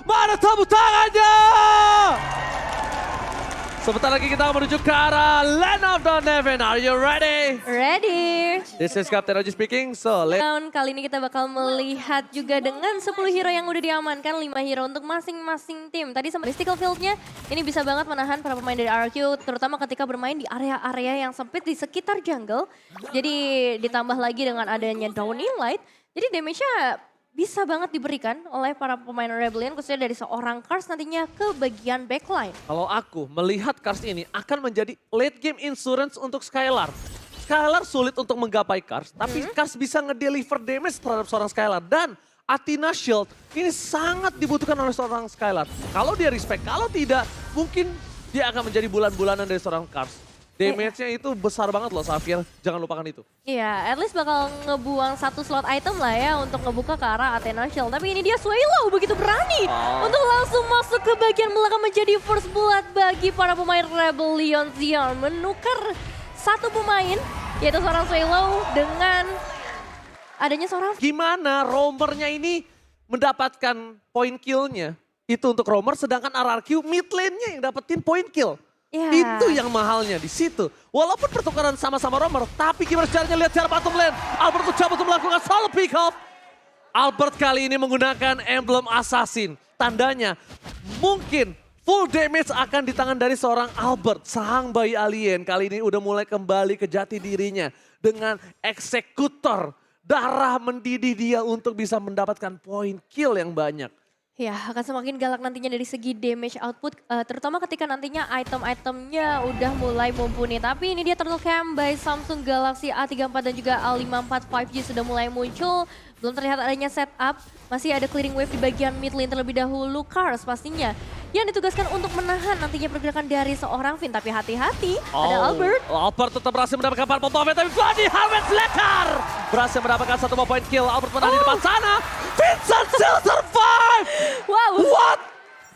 Mana tepuk tangannya? Sebentar lagi kita menuju ke arah Land of the Nevin. Are you ready? Ready. This is Captain Oji speaking. So, Kali ini kita bakal melihat juga dengan 10 hero yang udah diamankan, 5 hero untuk masing-masing tim. Tadi sama Mystical Field-nya ini bisa banget menahan para pemain dari RQ, terutama ketika bermain di area-area yang sempit di sekitar jungle. Jadi ditambah lagi dengan adanya Downing Light, jadi damage-nya bisa banget diberikan oleh para pemain Rebellion, khususnya dari seorang Kars nantinya ke bagian backline. kalau aku melihat Kars ini akan menjadi late game insurance untuk Skylar. Skylar sulit untuk menggapai Kars, tapi Kars bisa ngedeliver damage terhadap seorang Skylar. Dan Athena Shield ini sangat dibutuhkan oleh seorang Skylar. Kalau dia respect, kalau tidak mungkin dia akan menjadi bulan-bulanan dari seorang Kars. Damage-nya itu besar banget loh Xavier, jangan lupakan itu. Iya, at least bakal ngebuang satu slot item lah ya untuk ngebuka ke arah Athena Shield. Tapi ini dia Swallow begitu berani untuk langsung masuk ke bagian belakang menjadi first blood bagi para pemain Rebellion. Zion menukar satu pemain, yaitu seorang Swallow dengan adanya seorang... Gimana roamernya ini mendapatkan point kill-nya? Itu untuk roamer, sedangkan RRQ mid lane-nya yang dapetin point kill. Ya. Itu yang mahalnya di situ. Walaupun pertukaran sama-sama roamer, tapi gimana caranya lihat cara bottom lane. Albert mencoba untuk melakukan solo pick off. Albert kali ini menggunakan emblem assassin. Tandanya mungkin full damage akan di tangan dari seorang Albert. Sang bayi alien kali ini udah mulai kembali ke jati dirinya. Dengan eksekutor darah mendidih dia untuk bisa mendapatkan point kill yang banyak. Ya, akan semakin galak nantinya dari segi damage output, terutama ketika nantinya item-itemnya udah mulai mumpuni. Tapi ini dia Turtle Cam by Samsung Galaxy A34 dan juga A54 5G sudah mulai muncul. Belum terlihat adanya setup, masih ada clearing wave di bagian mid lane terlebih dahulu. Kars pastinya yang ditugaskan untuk menahan nantinya pergerakan dari seorang Finn. Tapi hati-hati, ada Albert. Albert tetap berhasil mendapatkan purple buff, tapi Vladi Harvest Letter berhasil mendapatkan satu point kill. Albert menahan di depan sana. Vincent still survive! Wow.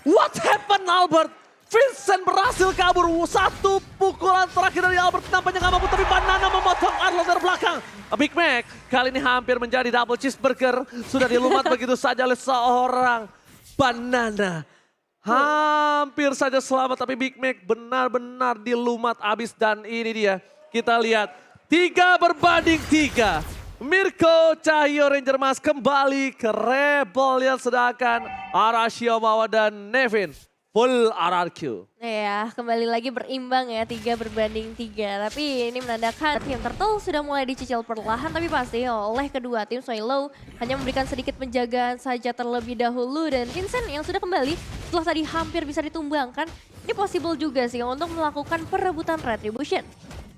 What happened Albert? Vincent berhasil kabur. Satu pukulan terakhir dari Albert nampaknya nggak mampu, tapi Banana memotong Arlong dari belakang. Big Mac kali ini hampir menjadi double cheeseburger. Sudah dilumat begitu saja oleh seorang Banana. Hampir saja selamat, tapi Big Mac benar-benar dilumat abis. Dan ini dia, kita lihat 3-3. Mirko Cahyo Ranger Mas kembali ke Rebellion, sedangkan Arashiomawa dan Nevin full RRQ. Ya, kembali lagi berimbang ya, 3-3. Tapi ini menandakan tim Turtle sudah mulai dicicil perlahan, tapi pasti oleh kedua tim. Swallow hanya memberikan sedikit penjagaan saja terlebih dahulu. Dan Vincent yang sudah kembali setelah tadi hampir bisa ditumbangkan, ini possible juga sih untuk melakukan perebutan Retribution.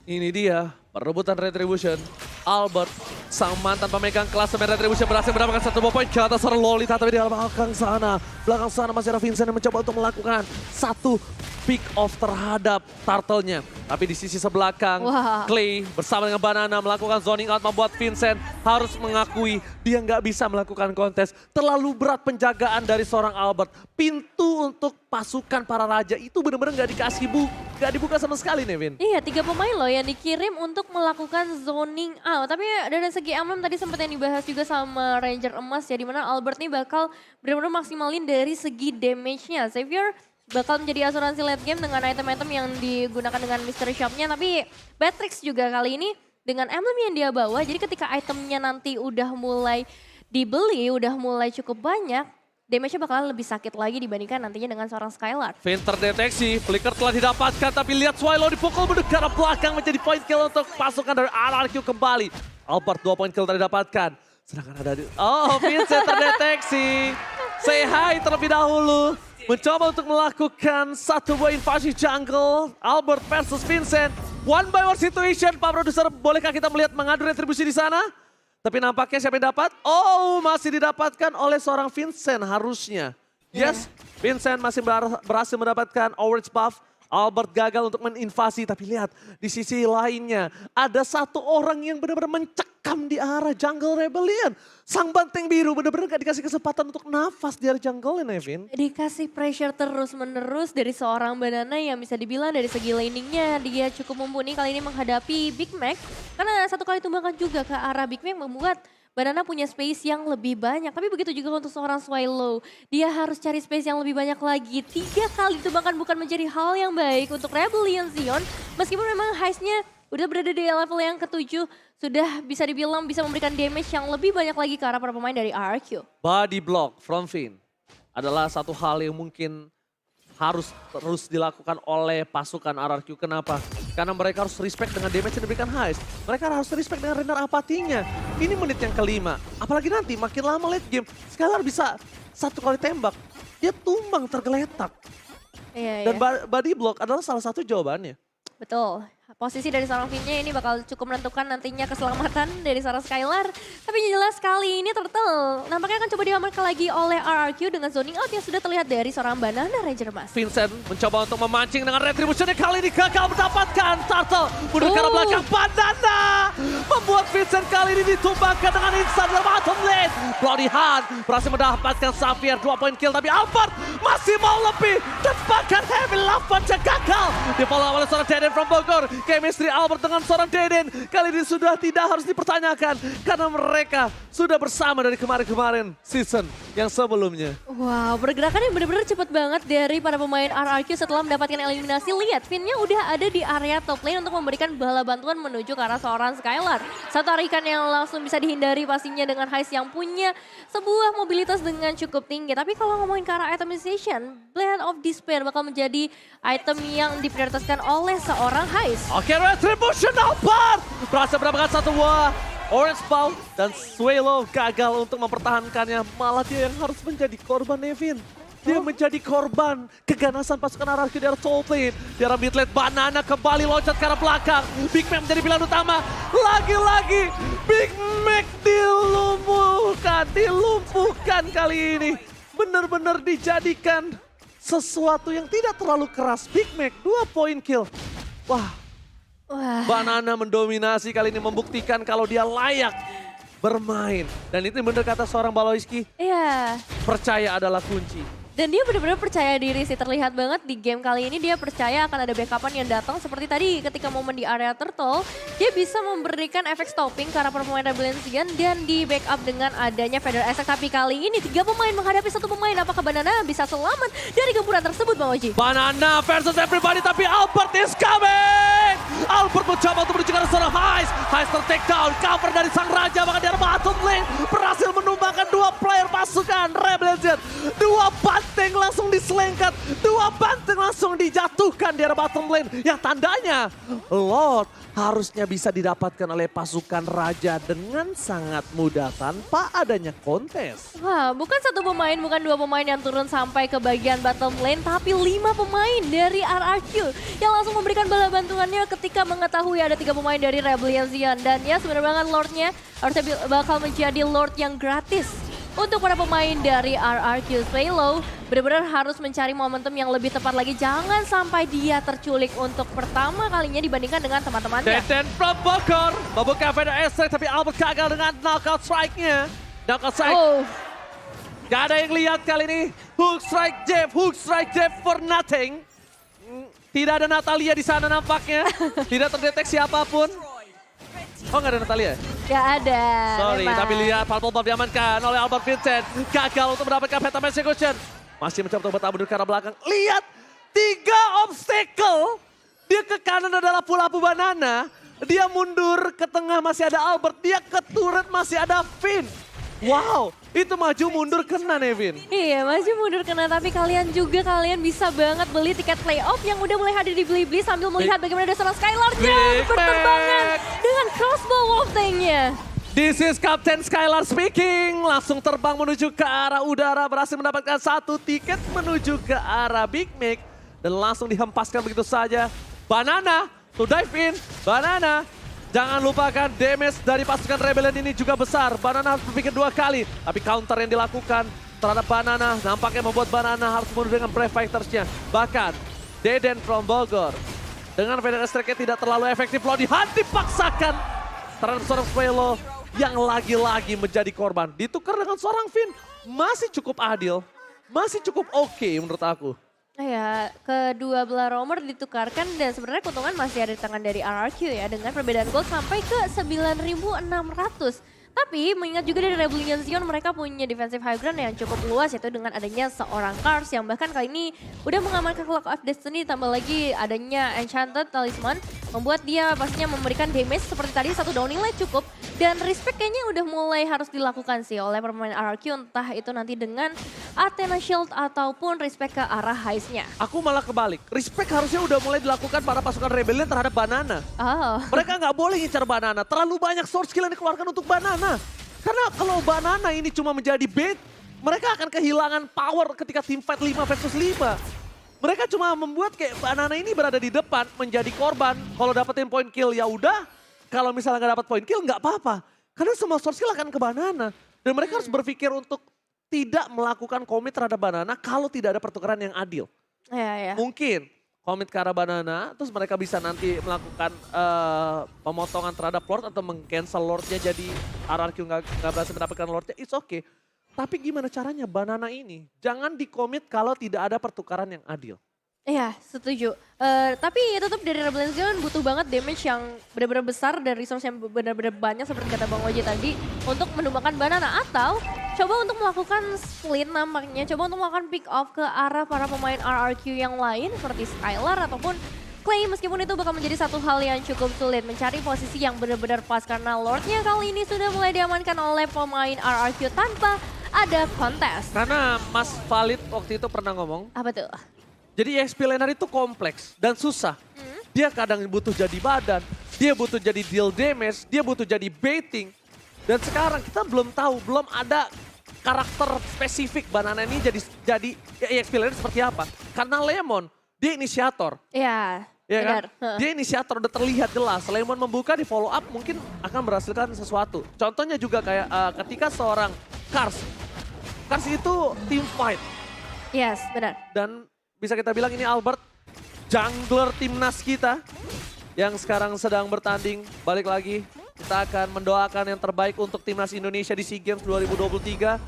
Ini dia perebutan Retribution. Albert, sang mantan pemegang klasemen Retribution, berhasil mendapatkan satu point ke atas seorang Lolita, tapi di belakang sana masih ada Vincent yang mencoba untuk melakukan satu pick off terhadap Turtle-nya. Tapi di sisi sebelakang, Clay bersama dengan Banana melakukan zoning out, membuat Vincent harus mengakui dia nggak bisa melakukan kontes. Terlalu berat penjagaan dari seorang Albert. Pintu untuk pasukan para raja itu benar-benar nggak dibuka sama sekali, Nevin. Iya, 3 pemain loh yang dikirim untuk melakukan zoning out. Tapi dari segi emblem tadi sempat yang dibahas juga sama Ranger Emas ya, dimana Albert nih bakal benar-benar maksimalin dari segi damage-nya. Xavier bakal menjadi asuransi late game dengan item-item yang digunakan dengan mystery shop-nya. Tapi Batrix juga kali ini dengan emblem yang dia bawa, jadi ketika itemnya nanti udah mulai dibeli, udah mulai cukup banyak, damage-nya bakalan lebih sakit lagi dibandingkan nantinya dengan seorang Skylar. Finn terdeteksi, flicker telah didapatkan, tapi lihat Swallow dipukul mendekat belakang menjadi point kill untuk pasukan dari RRQ kembali. Albert 2 point kill telah didapatkan. Sedangkan ada Vincent terdeteksi. Say hi terlebih dahulu. Mencoba untuk melakukan satu buah invasi jungle. Albert versus Vincent. One by one situation. Pak Produser, bolehkah kita melihat mengadu retribusi di sana? Tapi nampaknya siapa yang dapat? Oh, masih didapatkan oleh seorang Vincent harusnya. Yes, Vincent masih berhasil mendapatkan orange buff. Albert gagal untuk meninvasi, tapi lihat di sisi lainnya ada satu orang yang benar-benar mencekam di arah jungle Rebellion. Sang banteng biru benar-benar gak dikasih kesempatan untuk nafas di arah jungle, Nevin. Dikasih pressure terus-menerus dari seorang Banana yang bisa dibilang dari segi laningnya dia cukup mumpuni kali ini menghadapi Big Mac. Karena satu kali tumbangan juga ke arah Big Mac membuat Banana punya space yang lebih banyak. Tapi begitu juga untuk seorang Swallow. Dia harus cari space yang lebih banyak lagi. 3 kali itu bahkan bukan menjadi hal yang baik untuk Rebellion Zion. Meskipun memang heistnya udah berada di level yang ke-7. Sudah bisa dibilang bisa memberikan damage yang lebih banyak lagi ke arah para pemain dari RRQ. Body block from Finn adalah satu hal yang mungkin harus terus dilakukan oleh pasukan RRQ. Kenapa? Karena mereka harus respect dengan damage yang diberikan Heist. Mereka harus respect dengan render apatinya. Ini menit yang kelima. Apalagi nanti makin lama late game, Skylar bisa 1 kali tembak. Dia tumbang tergeletak. Iya, Dan body block adalah salah satu jawabannya. Betul. Posisi dari seorang Finn-nya ini bakal cukup menentukan nantinya keselamatan dari seorang Skylar. Tapi yang jelas kali ini Turtle nampaknya akan coba diamankan lagi oleh RRQ dengan zoning out yang sudah terlihat dari seorang Banana Ranger Mas. Vincent mencoba untuk memancing dengan retribution-nya kali ini gagal mendapatkan. Turtle mundur ke arah belakang. Banana membuat Vincent kali ini ditumbangkan dengan instan dalam bottom lane. Bloody Hand berhasil mendapatkan Xavier 2 point kill. Tapi Albert masih mau lebih. Dan bahkan Heavy Love Punch gagal. Di follow oleh seorang Deden from Bogor. Chemistry Albert dengan seorang Deden kali ini sudah tidak harus dipertanyakan. Karena mereka sudah bersama dari kemarin-kemarin season yang sebelumnya. Wow, pergerakan yang benar-benar cepat banget dari para pemain RRQ setelah mendapatkan eliminasi. Lihat, Finn-nya udah ada di area top lane untuk memberikan bala bantuan menuju ke arah seorang Skylar. Satu tarikan yang langsung bisa dihindari pastinya dengan Heist yang punya sebuah mobilitas dengan cukup tinggi. Tapi kalau ngomongin ke arah itemization, Blade of Despair bakal menjadi item yang diprioritaskan oleh seorang Heist. Oke, Retribution Albert berhasil mendapatkan satu buah Orange Ball dan Swallow gagal untuk mempertahankannya. Malah dia yang harus menjadi korban, Nevin. Dia menjadi korban keganasan pasukan RRQ di arah top lane. Di arah mid lane, Banana kembali loncat ke arah belakang. Big Mac menjadi pilihan utama. Lagi-lagi Big Mac dilumpuhkan kali ini. Benar-benar dijadikan sesuatu yang tidak terlalu keras. Big Mac 2 point kill. Wah. Banana mendominasi kali ini, membuktikan kalau dia layak bermain. Dan itu benar kata seorang Baloiski. Iya. Percaya adalah kunci. Dan dia benar-benar percaya diri sih, terlihat banget di game kali ini dia percaya akan ada backupan yang datang seperti tadi ketika momen di area Turtle. Dia bisa memberikan efek stopping ke arah pemain Rebellion Zion dan di backup dengan adanya Feather Attack. Tapi kali ini 3 pemain menghadapi 1 pemain, apakah Banana bisa selamat dari gempuran tersebut Bang Oji? Banana versus everybody, tapi Albert is coming! Albert mencoba untuk menuju ke arah seorang Heist. Heist ter-take down, cover dari sang raja bahkan di arah bottom lane. Berhasil menumbangkan 2 player pasukan Rebellion Zion. 2 banteng langsung diselengkat, 2 banteng langsung dijatuhkan di arah bottom lane. Yang tandanya Lord harusnya bisa didapatkan oleh pasukan raja dengan sangat mudah tanpa adanya kontes. Wah, bukan 1 pemain, bukan 2 pemain yang turun sampai ke bagian bottom lane, tapi 5 pemain dari RRQ yang langsung memberikan bala bantuannya ketika mengetahui ada 3 pemain dari Rebellion Zion. Dan ya sebenarnya banget Lordnya harusnya bakal menjadi Lord yang gratis. Untuk para pemain dari RRQ, Swallow benar-benar harus mencari momentum yang lebih tepat lagi. Jangan sampai dia terculik untuk pertama kalinya dibandingkan dengan teman-temannya. Deden from Bogor membuka Feather Attack, tapi Albert gagal dengan knockout strike-nya. Knockout strike. Gak ada yang lihat kali ini. Hook strike Jeff for nothing. Tidak ada Natalia di sana nampaknya. Tidak terdeteksi apapun. Oh, nggak ada Natalia? Gak ada. Sorry, memang. tapi lihat Purple Bomb diamankan oleh Albert Vincent. Gagal untuk mendapatkan Phantom Execution. Masih mencoba untuk bertahan ke arah belakang. Lihat, 3 obstacle. Dia ke kanan adalah Pulapu Banana. Dia mundur ke tengah masih ada Albert. Dia ke turret masih ada Finn. Wow, itu maju mundur kena Nevin. Iya, maju mundur kena, tapi kalian bisa banget beli tiket playoff yang udah mulai hadir di Blibli sambil melihat bagaimana ada seorang Skylar-nya berterbangan dengan crossbow wolf tank-nya. This is Captain Skylar speaking. Langsung terbang menuju ke arah udara, berhasil mendapatkan 1 tiket menuju ke arah Big Mac. Dan langsung dihempaskan begitu saja. Banana to dive in, Banana. Jangan lupakan damage dari pasukan Rebellion ini juga besar. Banana harus berpikir 2 kali. Tapi counter yang dilakukan terhadap Banana nampaknya membuat Banana harus mundur dengan Brave Fighters-nya. Bahkan Deden from Bogor dengan Feather Strike-nya tidak terlalu efektif. Bloody Hand dipaksakan terhadap seorang Swallow yang lagi-lagi menjadi korban. Ditukar dengan seorang Finn. Masih cukup adil. Masih cukup oke menurut aku. Ya, kedua belah romer ditukarkan dan sebenarnya keuntungan masih ada di tangan dari RRQ ya dengan perbedaan gold sampai ke 9.600. Tapi mengingat juga dari Rebellion Zion mereka punya defensive high ground yang cukup luas yaitu dengan adanya seorang Kars yang bahkan kali ini udah mengamankan Clock of Destiny ditambah lagi adanya Enchanted Talisman membuat dia pastinya memberikan damage seperti tadi satu downing light cukup dan respect kayaknya udah mulai harus dilakukan sih oleh pemain RRQ entah itu nanti dengan Athena Shield ataupun respect ke arah heist-nya. Aku malah kebalik. Respect harusnya udah mulai dilakukan para pasukan Rebellion terhadap Banana. Oh. Mereka nggak boleh ngincar Banana. Terlalu banyak sword skill yang dikeluarkan untuk Banana. Karena kalau Banana ini cuma menjadi bait, mereka akan kehilangan power ketika team fight 5 versus 5. Mereka cuma membuat kayak Banana ini berada di depan menjadi korban. Kalau dapetin point kill ya udah. Kalau misalnya nggak dapat point kill nggak apa-apa. Karena semua sword skill akan ke Banana. Dan mereka harus berpikir untuk tidak melakukan komit terhadap Banana kalau tidak ada pertukaran yang adil. Ya. Mungkin komit ke arah Banana, terus mereka bisa nanti melakukan pemotongan terhadap Lord atau meng-cancel Lordnya jadi RRQ nggak berhasil mendapatkan Lordnya, it's okay. Tapi gimana caranya Banana ini? Jangan dikomit kalau tidak ada pertukaran yang adil. Iya, setuju. Tapi tetap dari Rebellion Zion butuh banget damage yang benar-benar besar dan resource yang benar-benar banyak seperti kata Bang Oji tadi untuk menumbangkan Banana atau coba untuk melakukan split nampaknya, coba untuk melakukan pick off ke arah para pemain RRQ yang lain seperti Skylar ataupun Clay meskipun itu bakal menjadi satu hal yang cukup sulit mencari posisi yang benar-benar pas karena Lordnya kali ini sudah mulai diamankan oleh pemain RRQ tanpa ada kontes. Karena Mas Valid waktu itu pernah ngomong, Apa tuh? jadi EXP laner itu kompleks dan susah. Dia kadang butuh jadi badan, dia butuh jadi deal damage, dia butuh jadi baiting. Dan sekarang kita belum tahu, belum ada karakter spesifik Banana ini jadi EXP laner seperti apa. Karena Lemon, dia inisiator. Iya, Ya kan? benar. Dia inisiator udah terlihat jelas. Lemon membuka di follow up mungkin akan berhasilkan sesuatu. Contohnya juga kayak ketika seorang Kars itu team fight. Yes, benar. Dan bisa kita bilang ini Albert, jungler timnas kita yang sekarang sedang bertanding. Balik lagi, kita akan mendoakan yang terbaik untuk timnas Indonesia di SEA Games 2023.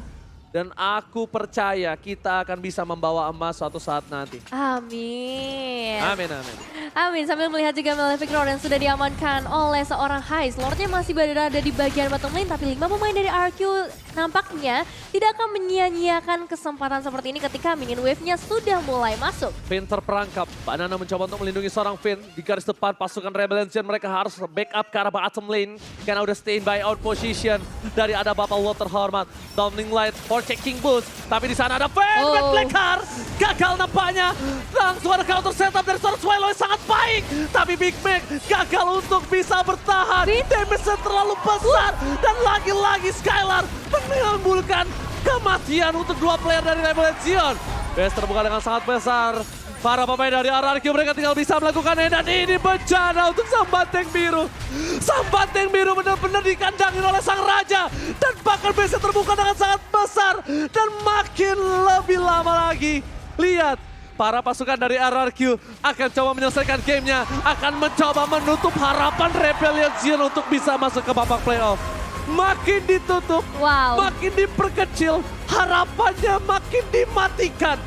Dan aku percaya kita akan bisa membawa emas suatu saat nanti. Amin. Amin, amin. Amin, sambil melihat juga Malefic Roar yang sudah diamankan oleh seorang Heist. Lordnya masih berada di bagian bottom lane, tapi 5 pemain dari RQ nampaknya tidak akan menyia-nyiakan kesempatan seperti ini ketika minion wave-nya sudah mulai masuk. Finn terperangkap, Banana mencoba untuk melindungi seorang Finn. Di garis depan pasukan Rebellion mereka harus backup ke arah bottom lane. Karena udah stay in by out position dari ada Bapak World terhormat. Downing Light for checking boost. Tapi di sana ada Finn, Red Black Heart. Gagal nampaknya. Langsung ada counter setup dari seorang Swallow yang sangat baik. Tapi Big Mac gagal untuk bisa bertahan. Damage-nya terlalu besar. Dan lagi-lagi Skylar menimbulkan kematian untuk dua player dari Rebellion Zion. Base terbuka dengan sangat besar. Para pemain dari RRQ mereka tinggal bisa melakukannya dan ini bencana untuk Sang Banteng Biru. Sang Banteng Biru benar-benar dikandangin oleh Sang Raja. Dan bahkan base terbuka dengan sangat besar. Dan makin lebih lama lagi. Lihat, para pasukan dari RRQ akan coba menyelesaikan gamenya. Akan mencoba menutup harapan Rebellion Zion untuk bisa masuk ke babak playoff. Makin ditutup, Wow. makin diperkecil, harapannya makin dimatikan.